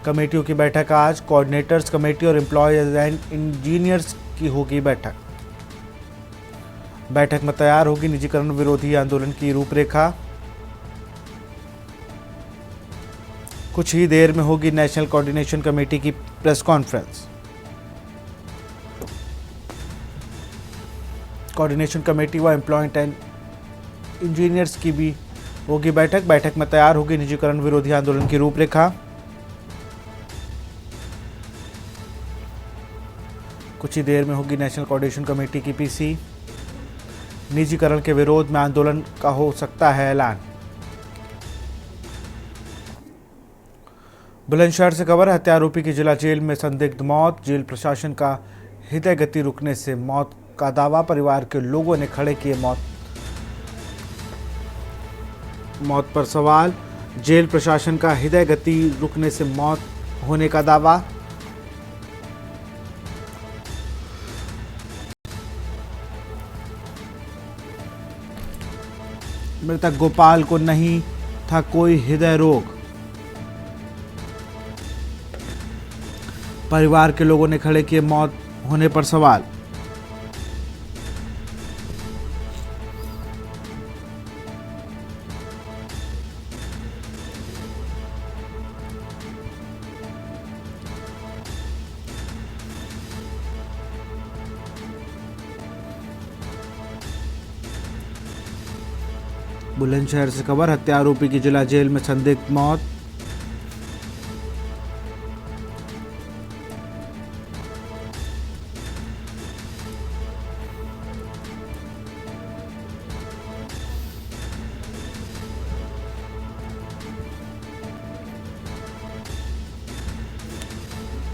कमेटियों की बैठक आज। कोऑर्डिनेटर्स कमेटी और एम्प्लॉयज एंड इंजीनियर्स की होगी बैठक। बैठक में तैयार होगी निजीकरण विरोधी आंदोलन की रूपरेखा। कुछ ही देर में होगी नेशनल कोऑर्डिनेशन कमेटी की प्रेस कॉन्फ्रेंस। कोऑर्डिनेशन कमेटी व एम्प्लॉयमेंट एंड इंजीनियर्स की भी होगी बैठक। बैठक में तैयार होगी निजीकरण विरोधी आंदोलन की रूपरेखा। कुछ ही देर में होगी नेशनल कोऑर्डिनेशन कमेटी की पीसी। निजीकरण के विरोध में आंदोलन का हो सकता है ऐलान। बुलंदशहर से खबर है, हत्या आरोपी की जिला जेल में संदिग्ध मौत। जेल प्रशासन का हृदय गति रुकने से मौत का दावा। परिवार के लोगों ने खड़े किए मौत पर सवाल। जेल प्रशासन का हृदय गति रुकने से मौत होने का दावा। मृतक गोपाल को नहीं था कोई हृदय रोग। परिवार के लोगों ने खड़े किए मौत होने पर सवाल। बुलंदशहर से खबर, हत्या आरोपी की जिला जेल में संदिग्ध मौत।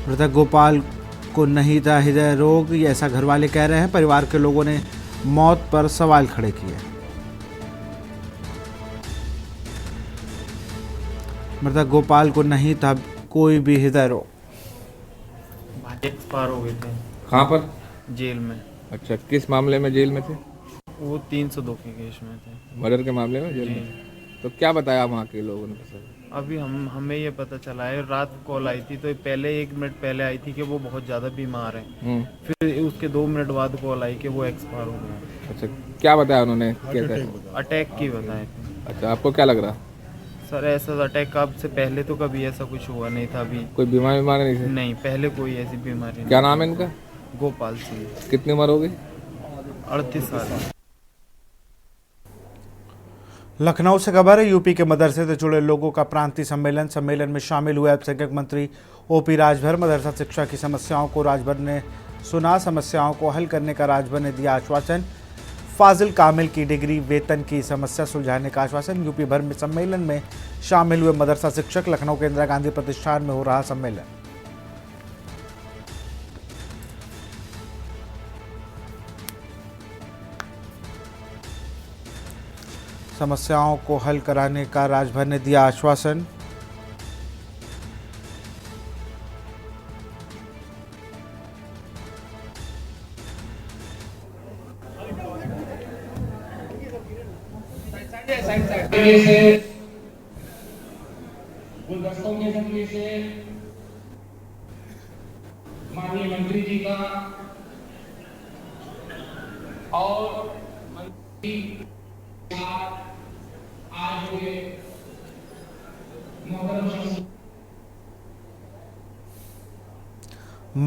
मृतक गोपाल को नहीं था हृदय रोग, ये ऐसा घरवाले कह रहे हैं। परिवार के लोगों ने मौत पर सवाल खड़े किए। मृतक गोपाल को नहीं था कोई भी हृदय रोग। एक्सपायर हो गए थे। कहाँ पर? जेल में। अच्छा, किस मामले में जेल में थे? वो 302 के केस में थे। मर्डर के मामले में जेल में? तो क्या बताया वहाँ के लोगों ने? सर अभी हमें ये पता चला है, रात कॉल आई थी तो पहले 1 मिनट पहले आई थी कि वो बहुत ज़्यादा बीमार हैं। फिर उसके 2 मिनट बाद कॉल आई कि वो एक्सपायर हो गए। अच्छा, क्या बताया उन्होंने? अटैक की बताए थे। अच्छा, आपको क्या लग रहा? सर ऐसा अटैक अब से पहले तो कभी ऐसा कुछ हुआ नहीं था। अभी कोई बीमारी नहीं थी? नहीं, पहले कोई ऐसी बीमारी। क्या नाम है इनका? गोपाल सिंह। कितनी उम्र हो गई? 38 साल। लखनऊ से खबर है, यूपी के मदरसे से जुड़े लोगों का प्रांतीय सम्मेलन में शामिल हुए अल्पसंख्यक मंत्री ओपी राजभर। मदरसा शिक्षा की समस्याओं को राजभर ने सुना। समस्याओं को हल करने का राजभर ने दिया आश्वासन। फाजिल कामिल की डिग्री वेतन की समस्या सुलझाने का आश्वासन। यूपी भर में सम्मेलन में शामिल हुए मदरसा शिक्षक। लखनऊ के इंदिरा गांधी प्रतिष्ठान में हो रहा सम्मेलन। समस्याओं को हल कराने का राजभर ने दिया आश्वासन। गुलदस्तों के जरिए से माननीय मंत्री जी का और मंत्री आज हुए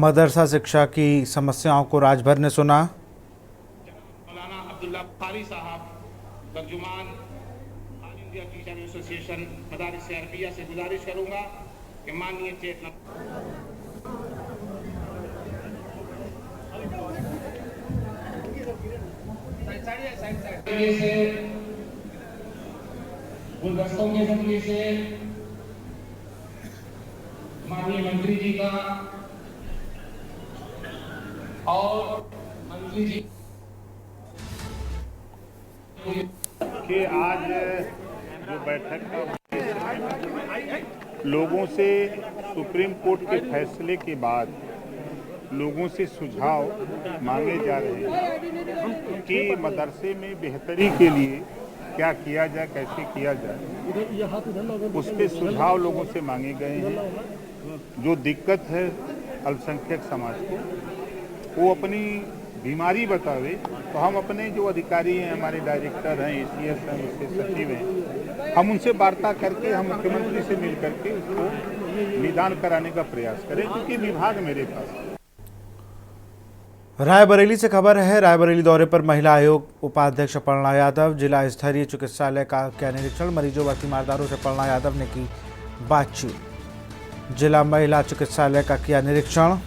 मदरसा शिक्षा की समस्याओं को राजभर ने सुना। मौलाना अब्दुल्ला फारी साहब तर्जुमान all India teacher association Madaris Arabia से गुजारिश करूंगा कि माननीय चेतना से गुलदस्तों के जरिए से माननीय मंत्री जी का और मंत्री जी कि आज जो बैठक लोगों से सुप्रीम कोर्ट के फैसले के बाद लोगों से सुझाव मांगे जा रहे हैं कि मदरसे में बेहतरी के लिए क्या किया जाए, कैसे किया जाए, उस पर सुझाव लोगों से मांगे गए हैं। जो दिक्कत है अल्पसंख्यक समाज को, वो अपनी बीमारी बतावे तो हम अपने जो अधिकारी हैं, हमारे डायरेक्टर हैं, एसीएस हैं, विशेष सचिव हैं, हम उनसे वार्ता करके हम मुख्यमंत्री से मिल करके उसको निदान कराने का प्रयास करें, क्योंकि विभाग मेरे पास है। रायबरेली से खबर है। रायबरेली दौरे पर महिला आयोग उपाध्यक्ष अपर्णा यादव, जिला स्तरीय चिकित्सालय का किया निरीक्षण। मरीजों व तीमारदारों से अपर्णा यादव ने की बातचीत। जिला महिला चिकित्सालय का किया निरीक्षण।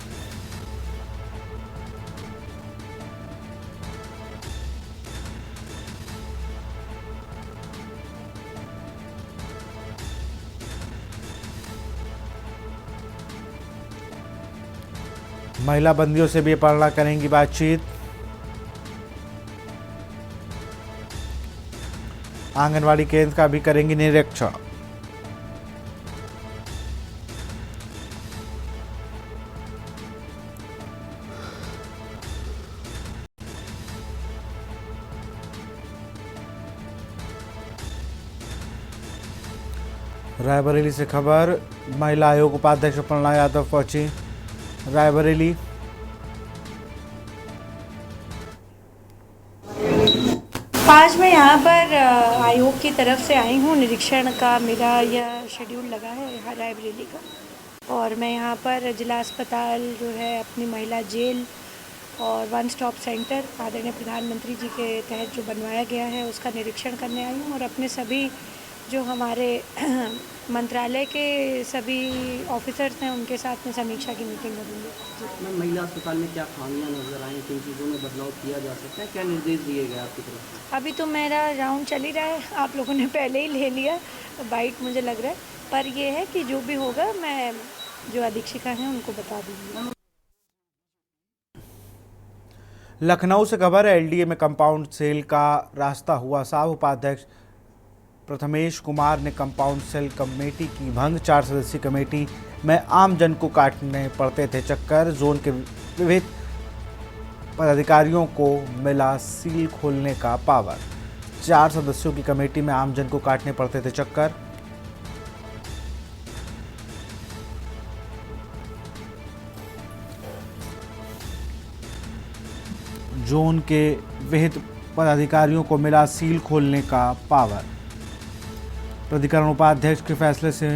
महिला बंदियों से भी अपर्णा करेंगी बातचीत। आंगनवाड़ी केंद्र का भी करेंगी निरीक्षण। रायबरेली से खबर, महिला आयोग उपाध्यक्ष अपर्णा यादव पहुंची रायबरेली। आज मैं यहाँ पर आयोग की तरफ से आई हूँ। निरीक्षण का मेरा यह शेड्यूल लगा है यहाँ रायबरेली का, और मैं यहाँ पर जिला अस्पताल जो है, अपनी महिला जेल और वन स्टॉप सेंटर आदरणीय प्रधानमंत्री जी के तहत जो बनवाया गया है उसका निरीक्षण करने आई हूँ, और अपने सभी जो हमारे मंत्रालय के सभी ऑफिसर्स हैं उनके साथ में समीक्षा की मीटिंग करूँगी। मैम, महिला अस्पताल में क्या खामियां नजर आई, किन चीज़ों में बदलाव किया जा सकता है, क्या निर्देश दिए गए आपकी तरफ से? अभी तो मेरा राउंड चल ही रहा है, आप लोगों ने पहले ही ले लिया बाइट मुझे लग रहा है, पर ये है कि जो भी होगा मैं जो अधीक्षिका हैं उनको बता दूँगी। लखनऊ से खबर है, एलडीए में कंपाउंड सेल का रास्ता हुआ साफ। उपाध्यक्ष प्रथमेश कुमार ने कंपाउंड सेल कमेटी की भंग। 4 सदस्यीय कमेटी में आमजन को काटने पड़ते थे चक्कर। जोन के विविध पदाधिकारियों को मिला सील खोलने का पावर। 4 सदस्यों की कमेटी में आमजन को काटने पड़ते थे चक्कर। जोन के विहित पदाधिकारियों को मिला सील खोलने का पावर। प्राधिकरण उपाध्यक्ष के फैसले से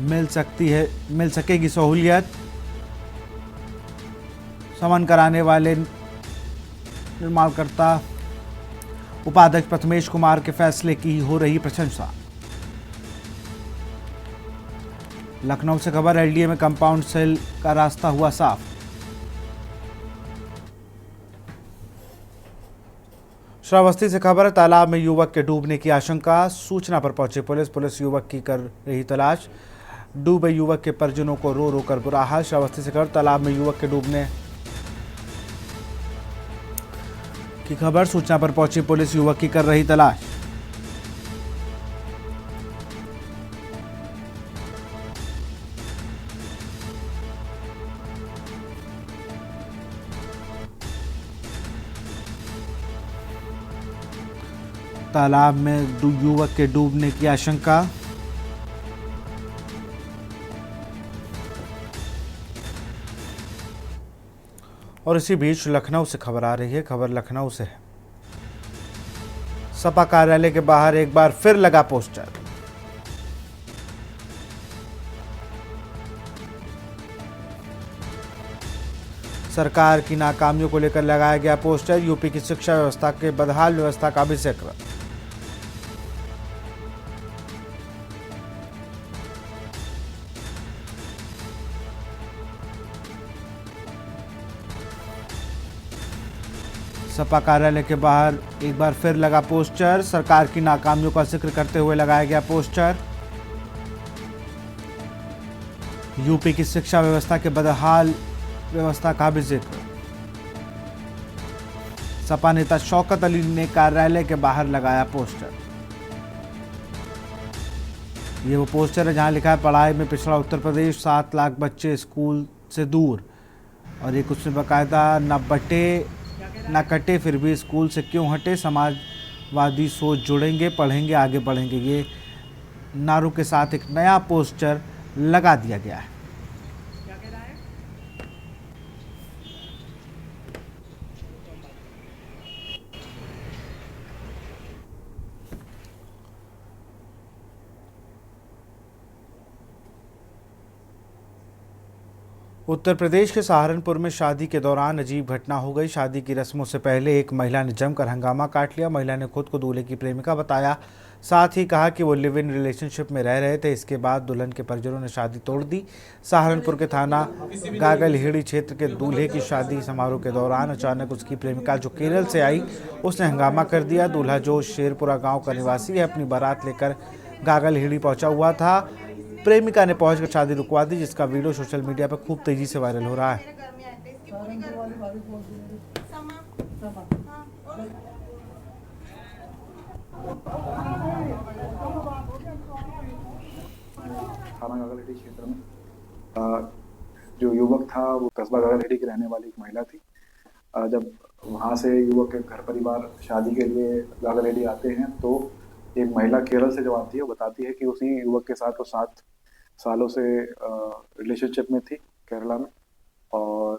मिल सकेगी सहूलियत। समन कराने वाले निर्माणकर्ता उपाध्यक्ष प्रथमेश कुमार के फैसले की हो रही प्रशंसा। लखनऊ से खबर, एलडीए में कंपाउंड सेल का रास्ता हुआ साफ। श्रावस्ती से खबर, तालाब में युवक के डूबने की आशंका। सूचना पर पहुंची पुलिस युवक की कर रही तलाश। डूबे युवक के परिजनों को रो रो कर बुरा हाल। श्रावस्ती से खबर, तालाब में युवक के डूबने की खबर। सूचना पर पहुंची पुलिस युवक की कर रही तलाश। तालाब में युवक के डूबने की आशंका। और इसी बीच लखनऊ से खबर आ रही है। खबर लखनऊ से है। सपा कार्यालय के बाहर एक बार फिर लगा पोस्टर। सरकार की नाकामियों को लेकर लगाया गया पोस्टर। यूपी की शिक्षा व्यवस्था के बदहाल व्यवस्था का भी जिक्र। सपा कार्यालय के बाहर एक बार फिर लगा पोस्टर। सरकार की नाकामियों का जिक्र करते हुए लगाया गया पोस्टर। यूपी की शिक्षा व्यवस्था के बदहाल व्यवस्था का भी जिक्र। सपा नेता शौकत अली ने कार्यालय के बाहर लगाया पोस्टर। ये वो पोस्टर है जहां लिखा है पढ़ाई में पिछड़ा उत्तर प्रदेश, 7 लाख बच्चे स्कूल से दूर। और एक उसमें बाकायदा न कटे फिर भी स्कूल से क्यों हटे, समाजवादी सोच जुड़ेंगे, पढ़ेंगे आगे बढ़ेंगे। ये नारों के साथ एक नया पोस्टर लगा दिया गया है। उत्तर प्रदेश के सहारनपुर में शादी के दौरान अजीब घटना हो गई। शादी की रस्मों से पहले एक महिला ने जमकर हंगामा काट लिया। महिला ने खुद को दूल्हे की प्रेमिका बताया, साथ ही कहा कि वो लिव इन रिलेशनशिप में रह रहे थे। इसके बाद दुल्हन के परिजनों ने शादी तोड़ दी। सहारनपुर के थाना गागलहेड़ी क्षेत्र के दूल्हे की शादी समारोह के दौरान अचानक उसकी प्रेमिका जो केरल से आई उसने हंगामा कर दिया। दूल्हा जो शेरपुरा गाँव का निवासी है अपनी बारात लेकर गागलहेड़ी पहुंचा हुआ था। प्रेमिका ने पहुंचकर शादी रुकवा दी, जिसका वीडियो सोशल मीडिया पर खूब तेजी से वायरल हो रहा है। थाना गागलहेड़ी क्षेत्र में जो युवक था वो कस्बा गागलहेड़ी की रहने वाली एक महिला थी। जब वहां से युवक के घर परिवार शादी के लिए गागलहेड़ी आते हैं तो एक महिला केरल से जो आती है वो बताती है कि उसी युवक के साथ वो 7 सालों से रिलेशनशिप में थी केरला में, और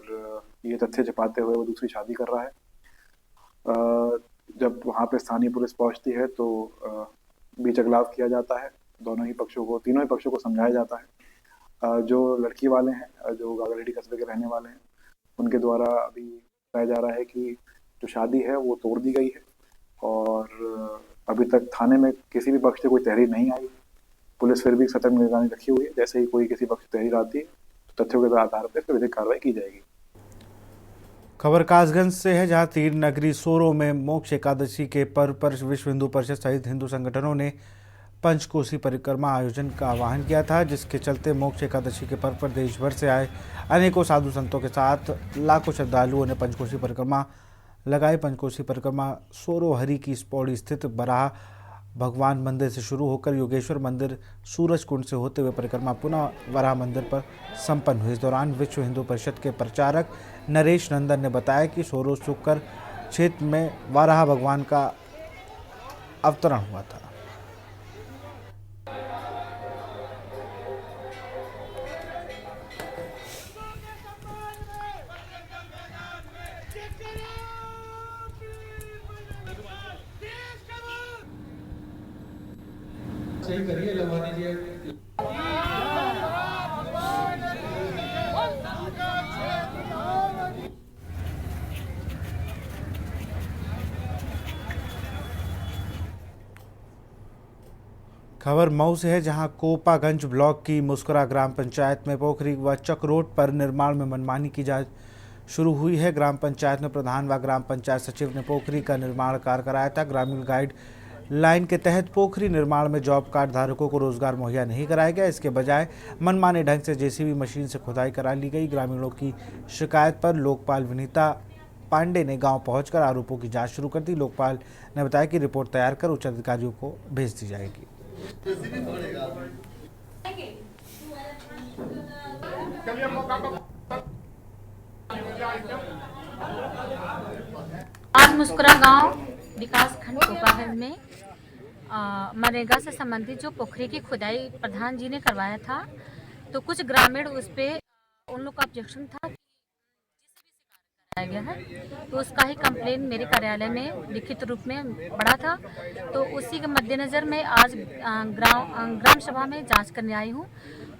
ये तथ्य छिपाते हुए वो दूसरी शादी कर रहा है। जब वहाँ पे स्थानीय पुलिस पहुँचती है तो बीच अगलाव किया जाता है। तीनों ही पक्षों को समझाया जाता है। जो लड़की वाले हैं, जो गागलहेड़ी कस्बे के रहने वाले हैं, उनके द्वारा अभी बताया जा रहा है कि जो शादी है वो तोड़ दी गई है और अभी तक थाने में किसी भी पक्ष से कोई तहरीर नहीं आई। पुलिस फिर भी सतर्क निगरानी रखी हुई है। जैसे ही कोई किसी पक्ष तहरीर आती है तो तथ्यों के आधार पर विधिक कार्रवाई की जाएगी। खबर कासगंज से है, जहां तीर नगरी सोरो में मोक्ष एकादशी के पर्व पर विश्व हिंदू परिषद सहित हिंदू संगठनों ने पंचकोसी परिक्रमा आयोजन का आह्वान किया था, जिसके चलते मोक्ष एकादशी के पर्व पर देश भर से आए अनेकों साधु संतों के साथ लाखों श्रद्धालुओं ने पंचकोसी परिक्रमा लगाई। पंचकोसी परिक्रमा सोरो हरि की पौड़ी स्थित बराह भगवान मंदिर से शुरू होकर योगेश्वर मंदिर सूरज कुंड से होते हुए परिक्रमा पुनः वराह मंदिर पर संपन्न हुई। इस दौरान विश्व हिंदू परिषद के प्रचारक नरेश नंदन ने बताया कि सोरो शुक्र क्षेत्र में वराह भगवान का अवतरण हुआ था। सही करिए, लगवा दीजिए। खबर मऊ से है, जहां कोपागंज ब्लॉक की मुस्कुरा ग्राम पंचायत में पोखरी व चक रोड पर निर्माण में मनमानी की जांच शुरू हुई है। ग्राम पंचायत में प्रधान व ग्राम पंचायत सचिव ने पोखरी का निर्माण कार्य कराया था। ग्रामीण गाइड लाइन के तहत पोखरी निर्माण में जॉब कार्ड धारकों को रोजगार मुहैया नहीं कराया गया। इसके बजाय मनमाने ढंग से जेसीबी मशीन से खुदाई करा ली गई। ग्रामीणों की शिकायत पर लोकपाल विनीता पांडे ने गांव पहुंचकर आरोपों की जांच शुरू कर दी। लोकपाल ने बताया कि रिपोर्ट तैयार कर उच्च अधिकारियों को भेज दी जाएगी। आज मुस्कुरा गांव विकास खंड कोपागंज में मनरेगा से संबंधित जो पोखरी की खुदाई प्रधान जी ने करवाया था, तो कुछ ग्रामीण उस पे उन लोग का ऑब्जेक्शन था कि कराया गया है, तो उसका ही कंप्लेन मेरे कार्यालय में लिखित रूप में पड़ा था। तो उसी के मद्देनज़र मैं आज ग्राम सभा में जांच करने आई हूँ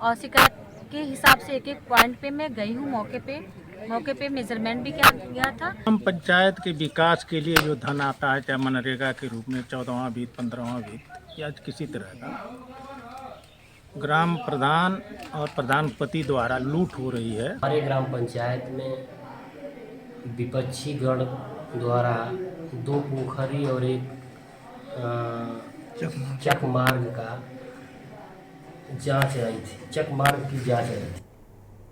और शिकायत के हिसाब से एक एक पॉइंट पे मैं गई हूँ। मौके पे मेजरमेंट भी किया गया था। हम पंचायत के विकास के लिए जो धन आता है, चाहे मनरेगा के रूप में 14वां वित्त, 15वां वित्त या किसी तरह का, ग्राम प्रधान और प्रधानपति द्वारा लूट हो रही है। हमारे ग्राम पंचायत में विपक्षी गण द्वारा 2 पोखरी और एक चक मार्ग का जांच आई थी, चक मार्ग की जांच आई थी।